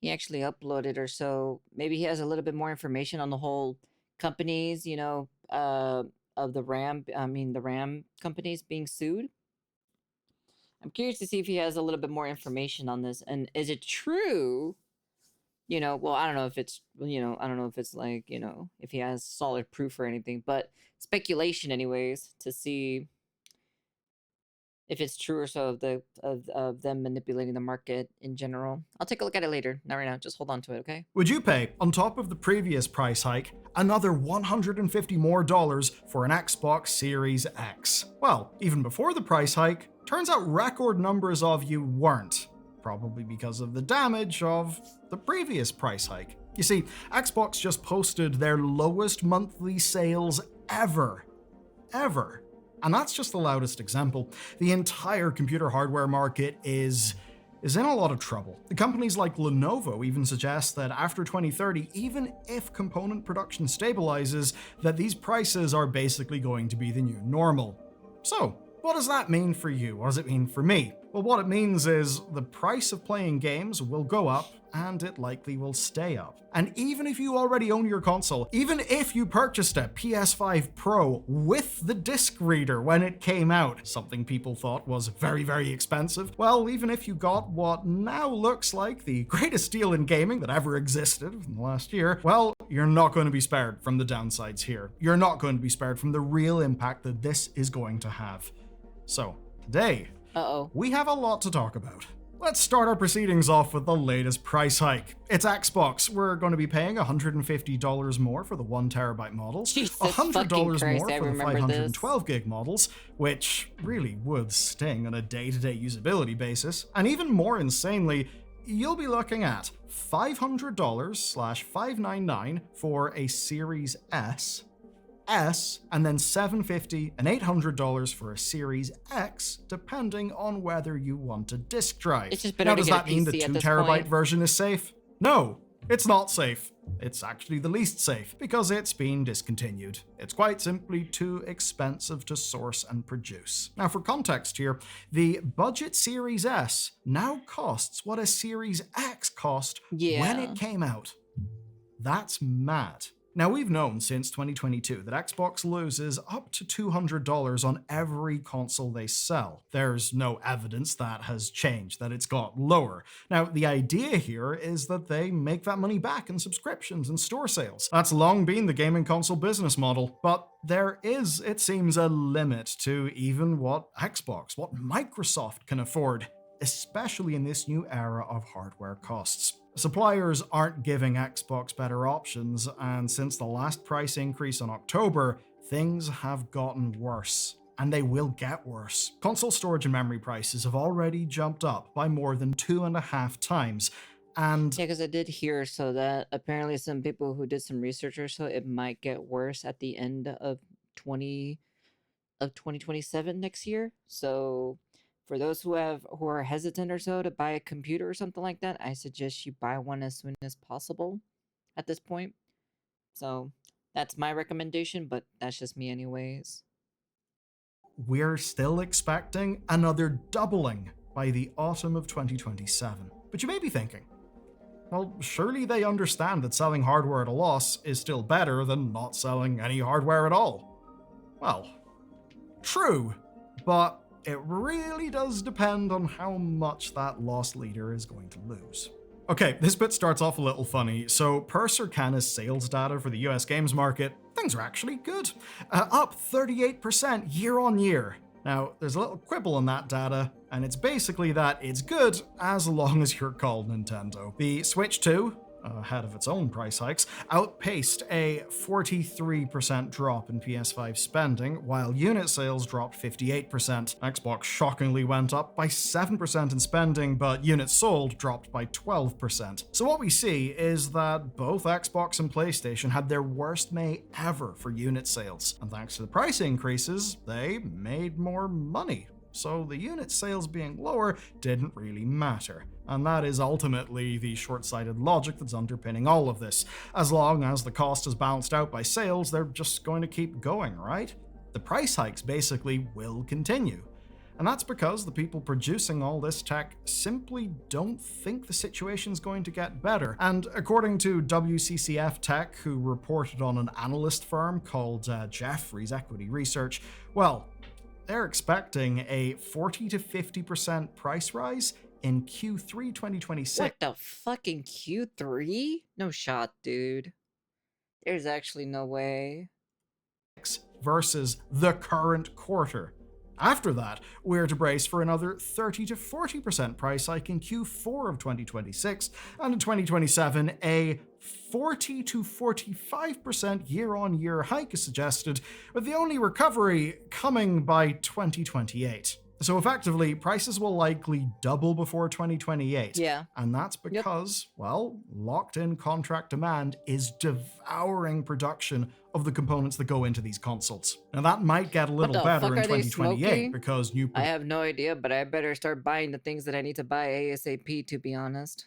he actually uploaded or so. Maybe he has a little bit more information on the whole companies, of the RAM companies being sued. I'm curious to see if he has a little bit more information on this. And is it true? Well, I don't know if it's, I don't know if it's like, if he has solid proof or anything, but speculation, anyways, to see if it's true or so of them manipulating the market in general. I'll take a look at it later. Not right now. Just hold on to it, okay? Would you pay, on top of the previous price hike, another $150 more for an Xbox Series X? Well, even before the price hike, turns out record numbers of you weren't. Probably because of the damage of the previous price hike. You see, Xbox just posted their lowest monthly sales ever. Ever. And that's just the loudest example. The entire computer hardware market is in a lot of trouble. The companies like Lenovo even suggest that after 2030, even if component production stabilizes, that these prices are basically going to be the new normal. So, what does that mean for you? What does it mean for me? Well, what it means is the price of playing games will go up, and it likely will stay up. And even if you already own your console, even if you purchased a PS5 Pro with the disc reader when it came out, something people thought was very, very expensive, well, even if you got what now looks like the greatest deal in gaming that ever existed in the last year, well, you're not going to be spared from the downsides here. You're not going to be spared from the real impact that this is going to have. So, today, we have a lot to talk about. Let's start our proceedings off with the latest price hike. It's Xbox. We're going to be paying $150 more for the 1TB models, $100 more for the 512 gig models, which really would sting on a day-to-day usability basis. And even more insanely, you'll be looking at $500/$599 for a Series S, and then $750 and $800 for a Series X, depending on whether you want a disk drive. It's just better now, to does get that mean the 2TB version is safe? No, it's not safe. It's actually the least safe because it's been discontinued. It's quite simply too expensive to source and produce. Now, for context here, the budget Series S now costs what a Series X cost when it came out. That's mad. Now, we've known since 2022 that Xbox loses up to $200 on every console they sell. There's no evidence that has changed, that it's got lower. Now, the idea here is that they make that money back in subscriptions and store sales. That's long been the gaming console business model, but there is, it seems, a limit to even what Microsoft can afford, especially in this new era of hardware costs. Suppliers aren't giving Xbox better options, and since the last price increase in October, things have gotten worse. And they will get worse. Console storage and memory prices have already jumped up by more than 2.5 times. And yeah, because I did hear so that apparently some people who did some research or so, it might get worse at the end of 2027 next year. So for those who are hesitant or so to buy a computer or something like that, I suggest you buy one as soon as possible at this point. So that's my recommendation, but that's just me anyways. We're still expecting another doubling by the autumn of 2027. But you may be thinking, well, surely they understand that selling hardware at a loss is still better than not selling any hardware at all. Well, true, but it really does depend on how much that loss leader is going to lose. Okay, this bit starts off a little funny. So per Circana's sales data for the US games market, things are actually good. Up 38% year on year. Now, there's a little quibble on that data, and it's basically that it's good as long as you're called Nintendo. The Switch 2, ahead of its own price hikes, outpaced a 43% drop in PS5 spending, while unit sales dropped 58%. Xbox shockingly went up by 7% in spending, but units sold dropped by 12%. So what we see is that both Xbox and PlayStation had their worst May ever for unit sales, and thanks to the price increases, they made more money. So the unit sales being lower didn't really matter. And that is ultimately the short-sighted logic that's underpinning all of this. As long as the cost is balanced out by sales, they're just going to keep going, right? The price hikes basically will continue. And that's because the people producing all this tech simply don't think the situation's going to get better. And according to WCCF Tech, who reported on an analyst firm called Jefferies Equity Research, well, they're expecting a 40 to 50% price rise in Q3 2026. What the fucking Q3? No shot, dude. There's actually no way. Versus the current quarter. After that, we're to brace for another 30 to 40% price hike in Q4 of 2026, and in 2027, a 40 to 45% year-on-year hike is suggested, with the only recovery coming by 2028. So effectively, prices will likely double before 2028. Yeah. And that's because, well, locked-in contract demand is devouring production of the components that go into these consoles. Now that might get a little better in 2028 because new... I have no idea, but I better start buying the things that I need to buy ASAP, to be honest.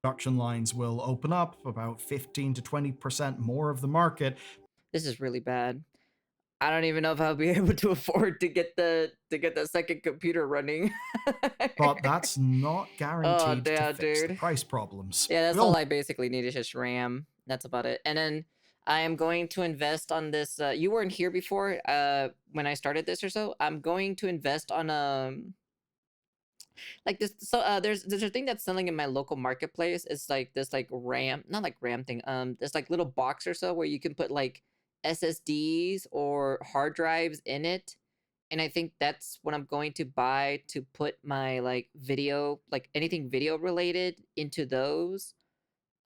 Production lines will open up about 15 to 20% more of the market. This is really bad. I don't even know if I'll be able to afford to get the second computer running. But that's not guaranteed to fix the price problems. Yeah, that's all I basically need is just RAM. That's about it. And then I am going to invest on this. You weren't here before when I started this or so. I'm going to invest on like this. So there's a thing that's selling in my local marketplace. It's like this like RAM, not like RAM thing. This like little box or so where you can put like SSDs or hard drives in it, and I think that's what I'm going to buy to put my like video, like anything video related into those.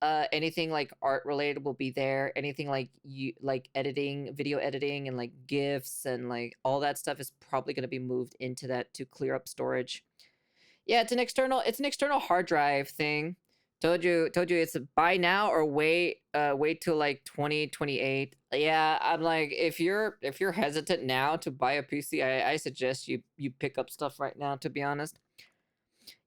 Anything like art related will be there. Anything like editing, video editing, and like GIFs and like all that stuff is probably going to be moved into that to clear up storage. Yeah, it's an external hard drive thing. Told you it's a buy now or wait till like 2028. Yeah, I'm like, if you're hesitant now to buy a PC, I suggest you pick up stuff right now, to be honest.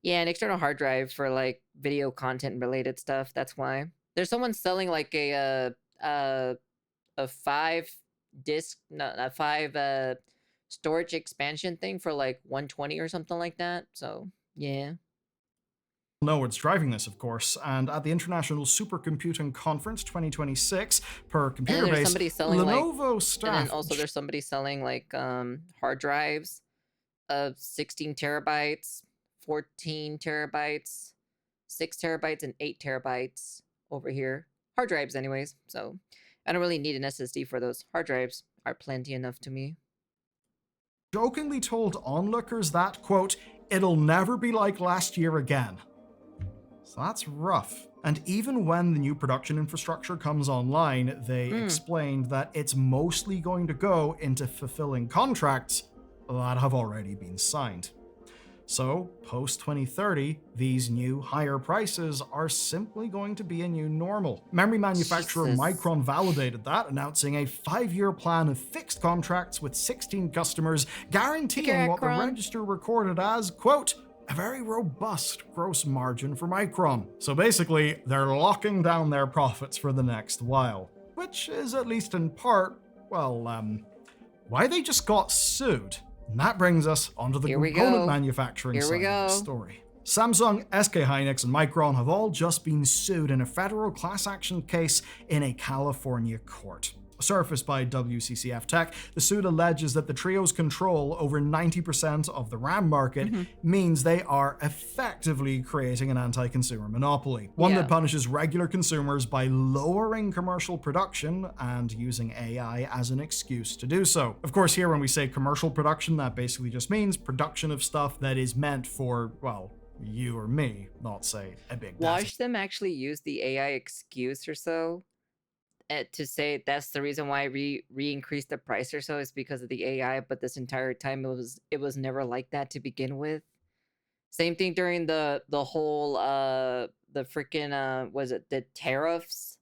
Yeah, an external hard drive for like video content related stuff. That's why. There's someone selling like a 5 disc, no, a 5 storage expansion thing for like 120 or something like that. So, yeah. Know what's driving this, of course, and at the International Supercomputing Conference 2026, per Computer Base, Lenovo staff... And then also there's somebody selling like hard drives of 16 terabytes, 14 terabytes, 6 terabytes, and 8 terabytes over here. Hard drives anyways, so I don't really need an SSD for those. Hard drives are plenty enough to me. Jokingly told onlookers that, quote, "it'll never be like last year again." So that's rough. And even when the new production infrastructure comes online, they explained that it's mostly going to go into fulfilling contracts that have already been signed. So, post-2030, these new higher prices are simply going to be a new normal. Memory manufacturer Micron validated that, announcing a 5-year plan of fixed contracts with 16 customers, guaranteeing what the register recorded as, quote, "a very robust gross margin for Micron." So basically, they're locking down their profits for the next while, which is at least in part, well, why they just got sued. And that brings us onto the component manufacturing side of the story. Samsung, SK Hynix, and Micron have all just been sued in a federal class action case in a California court. Surfaced by WCCF Tech, the suit alleges that the trio's control over 90% of the RAM market means they are effectively creating an anti-consumer monopoly, one that punishes regular consumers by lowering commercial production and using AI as an excuse to do so. Of course, here when we say commercial production, that basically just means production of stuff that is meant for, well, you or me, not say a big data. Watch them actually use the AI excuse or so to say that's the reason why re-increased the price or so is because of the AI, but this entire time it was never like that to begin with. Same thing during the whole the freaking was it the tariffs?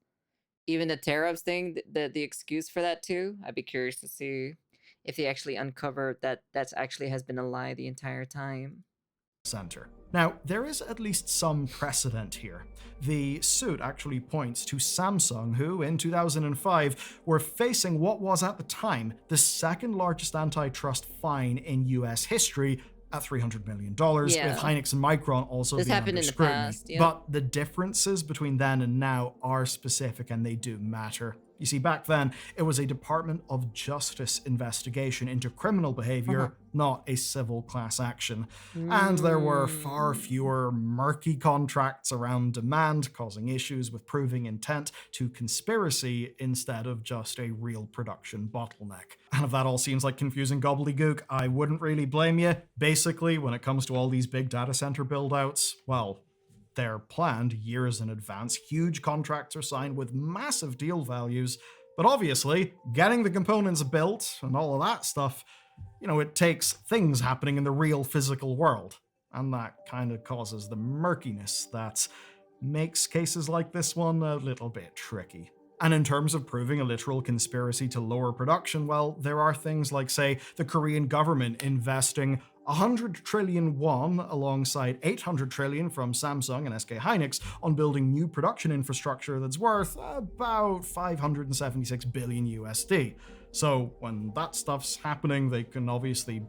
Even the tariffs thing, the excuse for that too. I'd be curious to see if they actually uncover that that's actually has been a lie the entire time. Center. Now, there is at least some precedent here. The suit actually points to Samsung, who in 2005 were facing what was at the time the second largest antitrust fine in US history at $300 million, with Yeah. Hynix and Micron also This being happened under in the scrutiny. past. Yep. But the differences between then and now are specific and they do matter. You see, back then, it was a Department of Justice investigation into criminal behavior, not a civil class action. And there were far fewer murky contracts around demand, causing issues with proving intent to conspiracy instead of just a real production bottleneck. And if that all seems like confusing gobbledygook, I wouldn't really blame you. Basically, when it comes to all these big data center buildouts, well, they're planned years in advance. Huge contracts are signed with massive deal values. But obviously, getting the components built and all of that stuff, it takes things happening in the real physical world. And that kind of causes the murkiness that makes cases like this one a little bit tricky. And in terms of proving a literal conspiracy to lower production, well, there are things like, say, the Korean government investing 100 trillion won alongside 800 trillion from Samsung and SK Hynix on building new production infrastructure that's worth about 576 billion USD. So when that stuff's happening, they can obviously,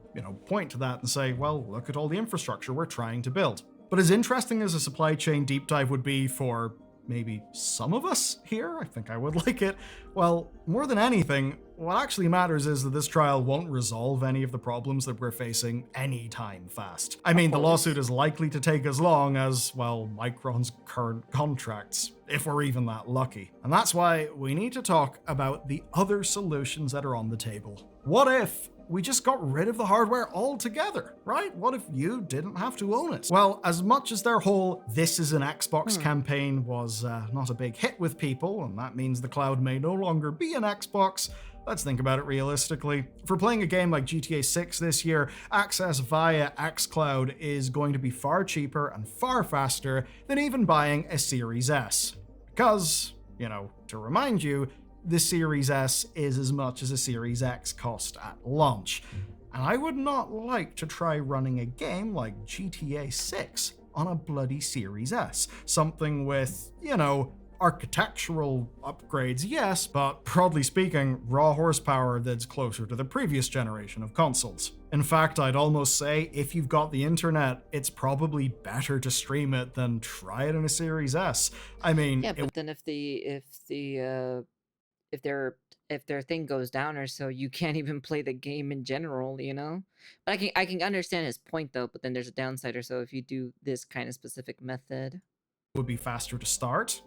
point to that and say, well, look at all the infrastructure we're trying to build. But as interesting as a supply chain deep dive would be for maybe some of us here, I think I would like it. Well, more than anything, what actually matters is that this trial won't resolve any of the problems that we're facing anytime fast. I mean, the lawsuit is likely to take as long as, well, Micron's current contracts, if we're even that lucky. And that's why we need to talk about the other solutions that are on the table. What if we just got rid of the hardware altogether, right? What if you didn't have to own it? Well, as much as their whole "this is an Xbox" campaign was not a big hit with people, and that means the cloud may no longer be an Xbox, let's think about it realistically. For playing a game like GTA 6 this year, access via xCloud is going to be far cheaper and far faster than even buying a Series S. Because, to remind you, the Series S is as much as a Series X cost at launch. And I would not like to try running a game like GTA 6 on a bloody Series S. Something with, architectural upgrades, yes, but broadly speaking, raw horsepower that's closer to the previous generation of consoles. In fact, I'd almost say if you've got the internet, it's probably better to stream it than try it in a Series S. I mean, yeah, but then if their thing goes down or so, you can't even play the game in general, But I can understand his point though, but then there's a downside or so if you do this kind of specific method. Would be faster to start.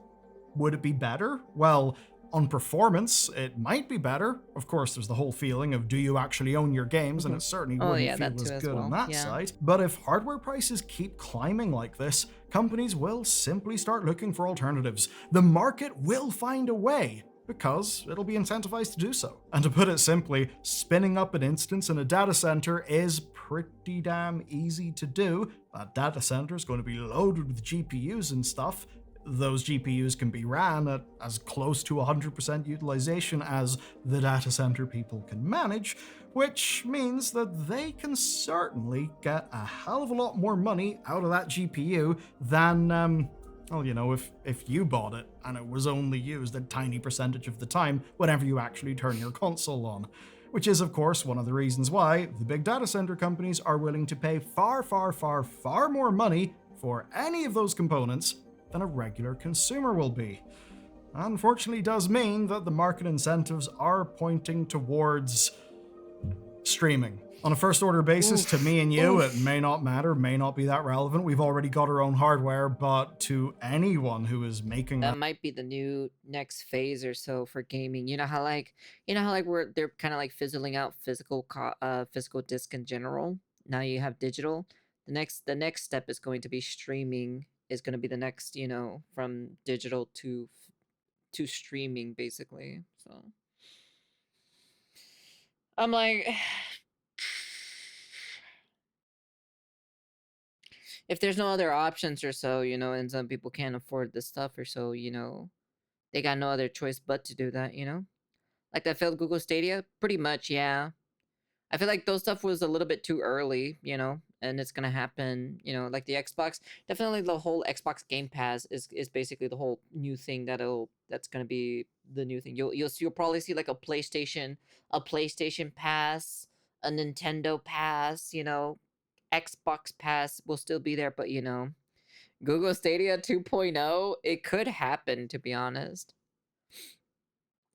Would it be better? Well, on performance, it might be better. Of course, there's the whole feeling of do you actually own your games, and it certainly wouldn't feel as good on that side. But if hardware prices keep climbing like this, companies will simply start looking for alternatives. The market will find a way, because it'll be incentivized to do so. And to put it simply, spinning up an instance in a data center is pretty damn easy to do. That data center is going to be loaded with GPUs and stuff. Those GPUs can be ran at as close to 100% utilization as the data center people can manage, which means that they can certainly get a hell of a lot more money out of that GPU than, if you bought it and it was only used a tiny percentage of the time whenever you actually turn your console on. Which is, of course, one of the reasons why the big data center companies are willing to pay far, far, far, far more money for any of those components than a regular consumer will be. Unfortunately, does mean that the market incentives are pointing towards streaming. On a first order basis, to me and you, it may not matter, may not be that relevant. We've already got our own hardware, but to anyone who is making that might be the new next phase or so for gaming. You know how they're kind of like fizzling out physical disc in general. Now you have digital. The next step is going to be streaming. Is going to be the next, from digital to streaming basically. So I'm like, if there's no other options or so, and some people can't afford this stuff or so, they got no other choice but to do that, like that failed Google Stadia. Pretty much, yeah. I feel like those stuff was a little bit too early, and it's gonna happen, like the Xbox. Definitely, the whole Xbox Game Pass is basically the whole new thing that's gonna be the new thing. You'll probably see like a PlayStation Pass, a Nintendo Pass, Xbox Pass will still be there, but Google Stadia 2.0, it could happen, to be honest.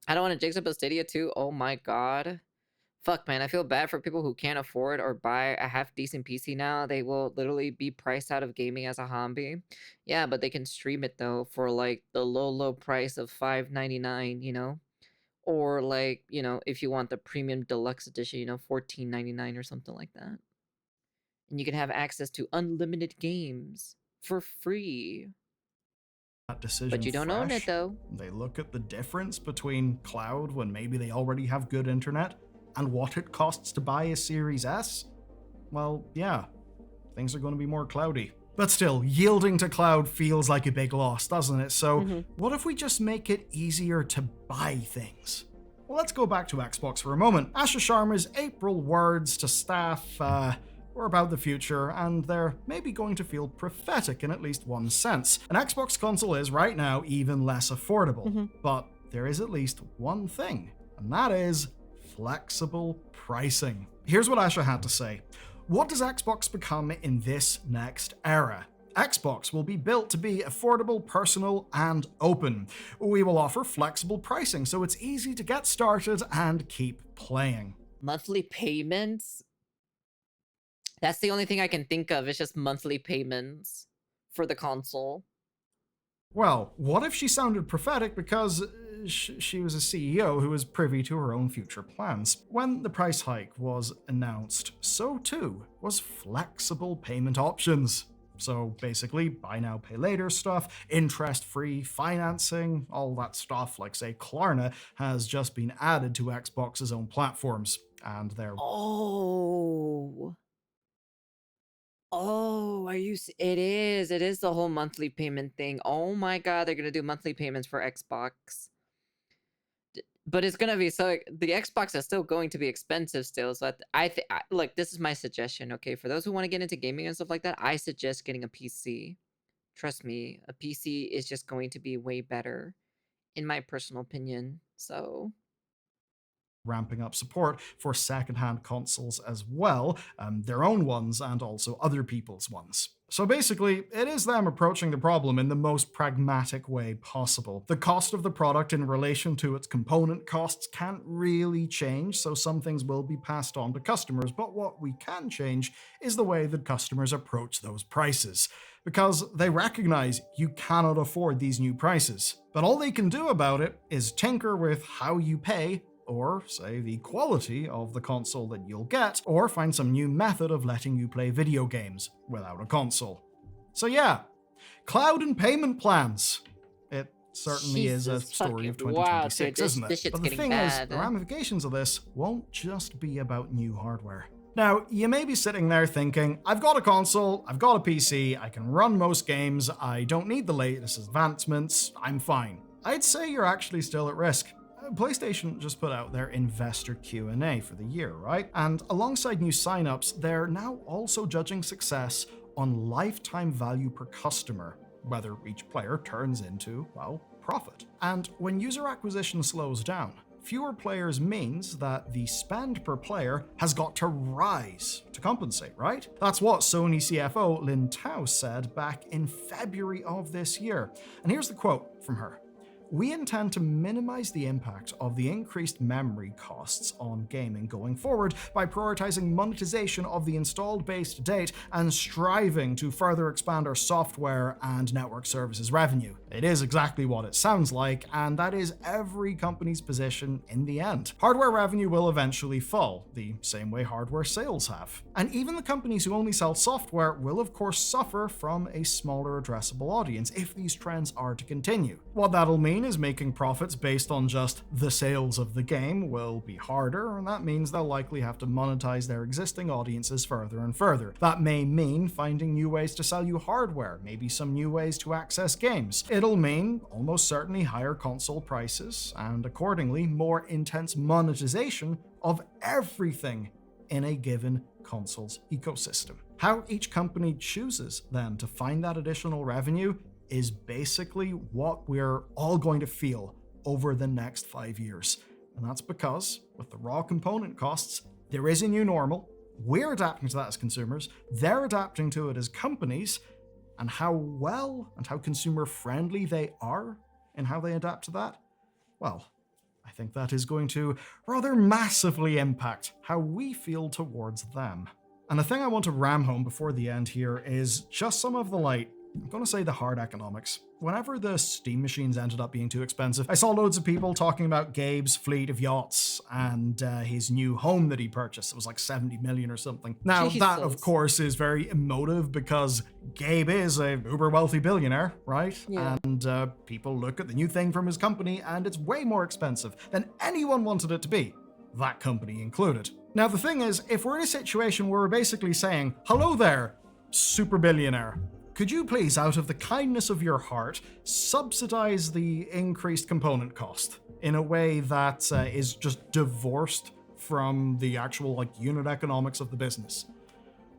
I don't want to jinx up a Stadia 2. Oh my god. Fuck, man, I feel bad for people who can't afford or buy a half-decent PC now. They will literally be priced out of gaming as a hobby. Yeah, but they can stream it, though, for, like, the low price of $5.99, Or, like, if you want the premium deluxe edition, $14.99 or something like that. And you can have access to unlimited games for free. That decision But you don't own it, fresh. though. They look at the difference between cloud when maybe they already have good internet and what it costs to buy a Series S. Well, yeah, things are going to be more cloudy. But still, yielding to cloud feels like a big loss, doesn't it? So what if we just make it easier to buy things? Well, let's go back to Xbox for a moment. Asha Sharma's April words to staff were about the future, and they're maybe going to feel prophetic in at least one sense. An Xbox console is, right now, even less affordable. But there is at least one thing, and that is flexible pricing. Here's what Asha had to say. What does Xbox become in this next era? Xbox will be built to be affordable, personal, and open. We will offer flexible pricing so it's easy to get started and keep playing. Monthly payments? That's the only thing I can think of. It's just monthly payments for the console. Well, what if she sounded prophetic because she was a CEO who was privy to her own future plans? When the price hike was announced, so too was flexible payment options. So basically, buy now, pay later stuff, interest-free financing, all that stuff, like say Klarna, has just been added to Xbox's own platforms. And they're... Oh, it is the whole monthly payment thing. Oh my god, they're gonna do monthly payments for Xbox. But it's gonna be the Xbox is still going to be expensive still. So look, this is my suggestion, okay? For those who want to get into gaming and stuff like that, I suggest getting a PC. Trust me, a PC is just going to be way better, in my personal opinion. So ramping up support for secondhand consoles as well, their own ones and also other people's ones. So basically, it is them approaching the problem in the most pragmatic way possible. The cost of the product in relation to its component costs can't really change, so some things will be passed on to customers, but what we can change is the way that customers approach those prices, because they recognize you cannot afford these new prices. But all they can do about it is tinker with how you pay, or, say, the quality of the console that you'll get, or find some new method of letting you play video games without a console. So yeah, cloud and payment plans. It certainly is a story of 2026, isn't it? But the thing is, the ramifications of this won't just be about new hardware. Now, you may be sitting there thinking, I've got a console, I've got a PC, I can run most games, I don't need the latest advancements, I'm fine. I'd say you're actually still at risk. PlayStation just put out their investor Q&A for the year, right? And alongside new signups, they're now also judging success on lifetime value per customer, whether each player turns into, well, profit. And when user acquisition slows down, fewer players means that the spend per player has got to rise to compensate, right? That's what Sony CFO Lin Tao said back in February of this year. And here's the quote from her. We intend to minimize the impact of the increased memory costs on gaming going forward by prioritizing monetization of the installed base to date and striving to further expand our software and network services revenue. It is exactly what it sounds like, and that is every company's position in the end. Hardware revenue will eventually fall, the same way hardware sales have. And even the companies who only sell software will of course suffer from a smaller addressable audience if these trends are to continue. What that'll mean is making profits based on just the sales of the game will be harder, and that means they'll likely have to monetize their existing audiences further and further. That may mean finding new ways to sell you hardware, maybe some new ways to access games. It'll mean almost certainly higher console prices, and accordingly more intense monetization of everything in a given console's ecosystem. How each company chooses then to find that additional revenue is basically what we're all going to feel over the next 5 years. And that's because, with the raw component costs, there is a new normal, We're adapting to that as consumers. They're adapting to it as companies. And how well and how consumer friendly they are and how they adapt to that, well, I think that is going to rather massively impact how we feel towards them. And the thing I want to ram home before the end here is just some of the I'm going to say the hard economics. Whenever the Steam machines ended up being too expensive, I saw loads of people talking about Gabe's fleet of yachts and his new home that he purchased. It was like 70 million or something. Now, that, of Jesus. course, is very emotive because Gabe is a uber wealthy billionaire, right? Yeah. And people look at the new thing from his company and it's way more expensive than anyone wanted it to be, that company included. Now, the thing is, if we're in a situation where we're basically saying, hello there, super billionaire, could you please, out of the kindness of your heart, subsidize the increased component cost in a way that is just divorced from the actual unit economics of the business?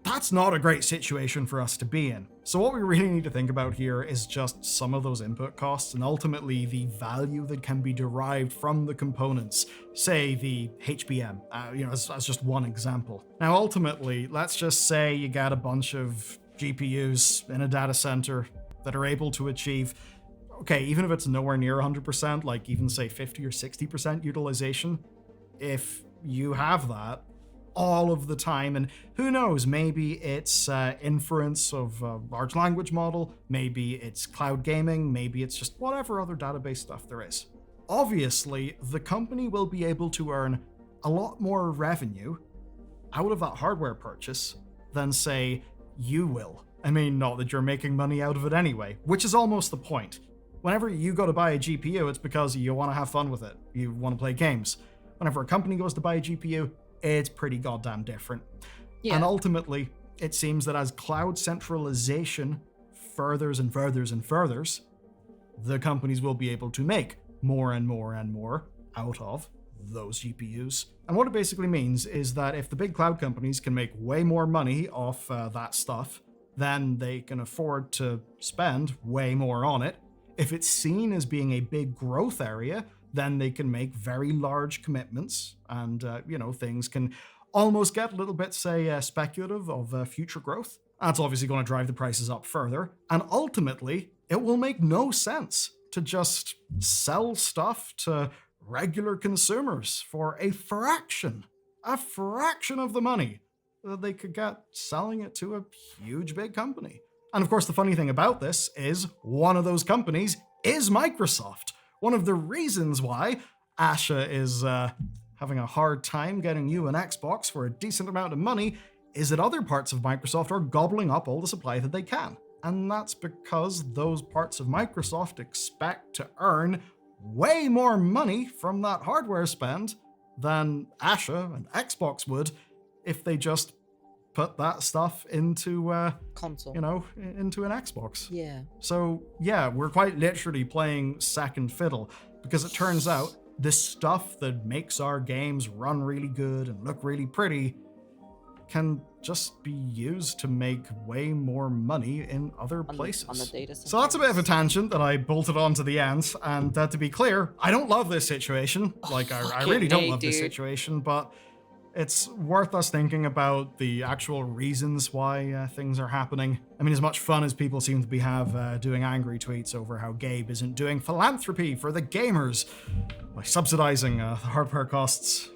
That's not a great situation for us to be in. So what we really need to think about here is just some of those input costs and ultimately the value that can be derived from the components, say the HBM, as just one example. Now, ultimately, let's just say you got a bunch of GPUs in a data center that are able to achieve, okay, even if it's nowhere near 100%, like even say 50 or 60% utilization, if you have that all of the time, and who knows, maybe it's inference of a large language model, maybe it's cloud gaming, maybe it's just whatever other database stuff there is. Obviously, the company will be able to earn a lot more revenue out of that hardware purchase than, say, you will. I mean, not that you're making money out of it anyway, which is almost the point. Whenever you go to buy a GPU, it's because you want to have fun with it. You want to play games. Whenever a company goes to buy a GPU, it's pretty goddamn different. Yeah. And ultimately, it seems that as cloud centralization furthers and furthers and furthers, the companies will be able to make more and more and more out of those GPUs. And what it basically means is that if the big cloud companies can make way more money off that stuff, then they can afford to spend way more on it. If it's seen as being a big growth area, then they can make very large commitments and, things can almost get a little bit, say, speculative of future growth. That's obviously going to drive the prices up further. And ultimately, it will make no sense to just sell stuff to regular consumers for a fraction of the money that they could get selling it to a huge big company. And of course, the funny thing about this is one of those companies is Microsoft. One of the reasons why Asha is having a hard time getting you an Xbox for a decent amount of money is that other parts of Microsoft are gobbling up all the supply that they can. And that's because those parts of Microsoft expect to earn way more money from that hardware spend than Asha and Xbox would if they just put that stuff into console, into an Xbox. Yeah. So yeah, we're quite literally playing second fiddle because it turns out the stuff that makes our games run really good and look really pretty can just be used to make way more money in other places. On the data center. So that's a bit of a tangent that I bolted on to the end. And to be clear, I don't love this situation. I really don't love this situation, but it's worth us thinking about the actual reasons why things are happening. I mean, as much fun as people seem to be doing angry tweets over how Gabe isn't doing philanthropy for the gamers by subsidizing the hardware costs,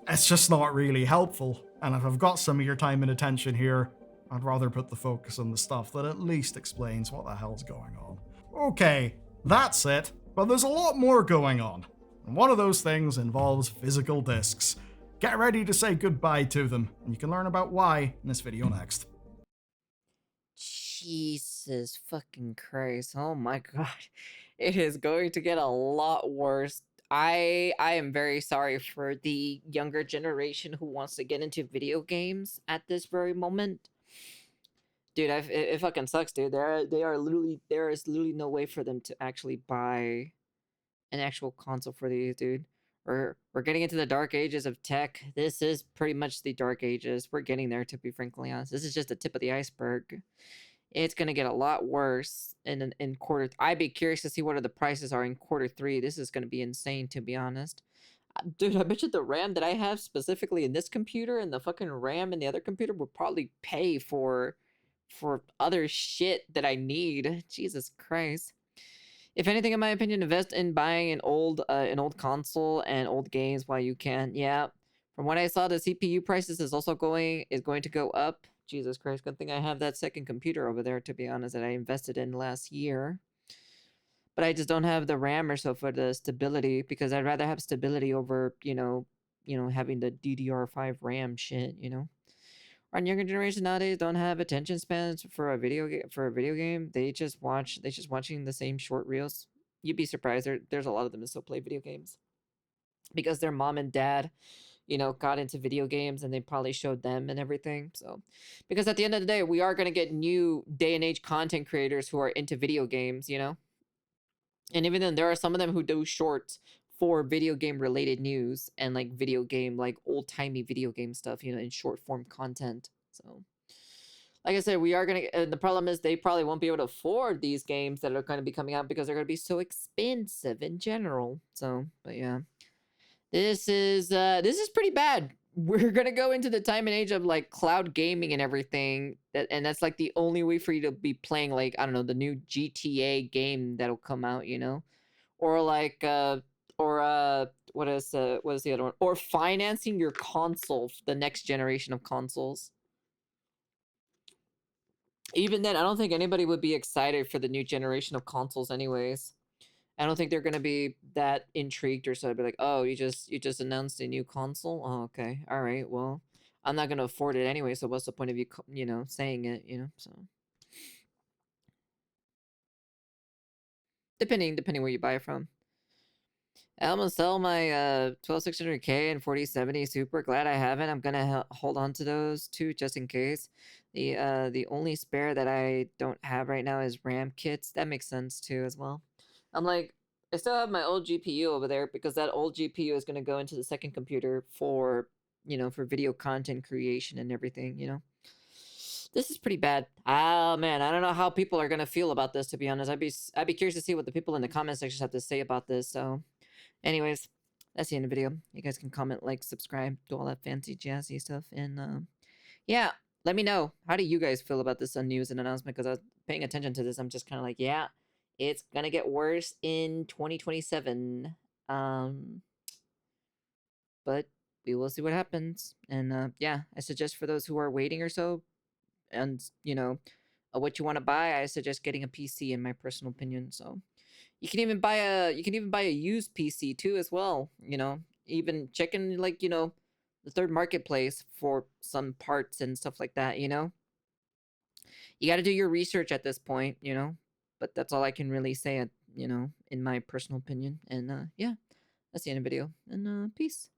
it's just not really helpful. And if I've got some of your time and attention here, I'd rather put the focus on the stuff that at least explains what the hell's going on. Okay, that's it, but there's a lot more going on. And one of those things involves physical discs. Get ready to say goodbye to them, and you can learn about why in this video next. Jesus fucking Christ. Oh my god. It is going to get a lot worse. I am very sorry for the younger generation who wants to get into video games at this very moment. Dude, it fucking sucks, dude. There is literally no way for them to actually buy an actual console for these, dude. We're getting into the dark ages of tech. This is pretty much the dark ages. We're getting there, to be frankly honest. This is just the tip of the iceberg. It's gonna get a lot worse in quarter. I'd be curious to see what the prices are in quarter 3. This is gonna be insane, to be honest. Dude, I bet you the RAM that I have specifically in this computer and the fucking RAM in the other computer would probably pay for other shit that I need. Jesus Christ. If anything, in my opinion, invest in buying an old console and old games while you can. Yeah. From what I saw, the CPU prices is going to go up. Jesus Christ, good thing I have that second computer over there, to be honest, that I invested in last year. But I just don't have the RAM or so for the stability, because I'd rather have stability over, having the DDR5 RAM shit, Our younger generation nowadays don't have attention spans for a video game. They just watching the same short reels. You'd be surprised. There's a lot of them that still play video games because their mom and dad, got into video games and they probably showed them and everything. So, because at the end of the day, we are gonna get new day and age content creators who are into video games. And even then, there are some of them who do shorts for video game related news and like video game, like old timey video game stuff, in short form content. So, like I said, we are gonna. The problem is they probably won't be able to afford these games that are going to be coming out because they're going to be so expensive in general. So, but yeah, this is pretty bad. We're gonna go into the time and age of like cloud gaming and everything, and that's like the only way for you to be playing, like, I don't know, the new GTA game that'll come out, or like what is the other one, or financing your console, the next generation of consoles. Even then, I don't think anybody would be excited for the new generation of consoles anyways. I don't think they're gonna be that intrigued or so. I'd be like, oh, you just announced a new console? Oh, okay, all right. Well, I'm not gonna afford it anyway. So what's the point of you saying it? So depending where you buy it from. I'm gonna sell my 12600K and 4070 Super. Glad I haven't. I'm gonna hold on to those two just in case. The only spare that I don't have right now is RAM kits. That makes sense too as well. I'm like, I still have my old GPU over there because that old GPU is gonna go into the second computer for video content creation and everything. This is pretty bad. Oh man, I don't know how people are gonna feel about this, to be honest. I'd be curious to see what the people in the comment section have to say about this. So anyways, that's the end of the video. You guys can comment, like, subscribe, do all that fancy jazzy stuff. And yeah, let me know. How do you guys feel about this news and announcement? Because I was paying attention to this. I'm just kind of like, yeah, it's gonna get worse in 2027. But we will see what happens. And yeah, I suggest for those who are waiting or so, and what you want to buy, I suggest getting a PC in my personal opinion. So you can even buy a used PC too as well. Even checking, like, the third marketplace for some parts and stuff like that. You got to do your research at this point. But that's all I can really say, in my personal opinion. And yeah, that's the end of the video. And peace.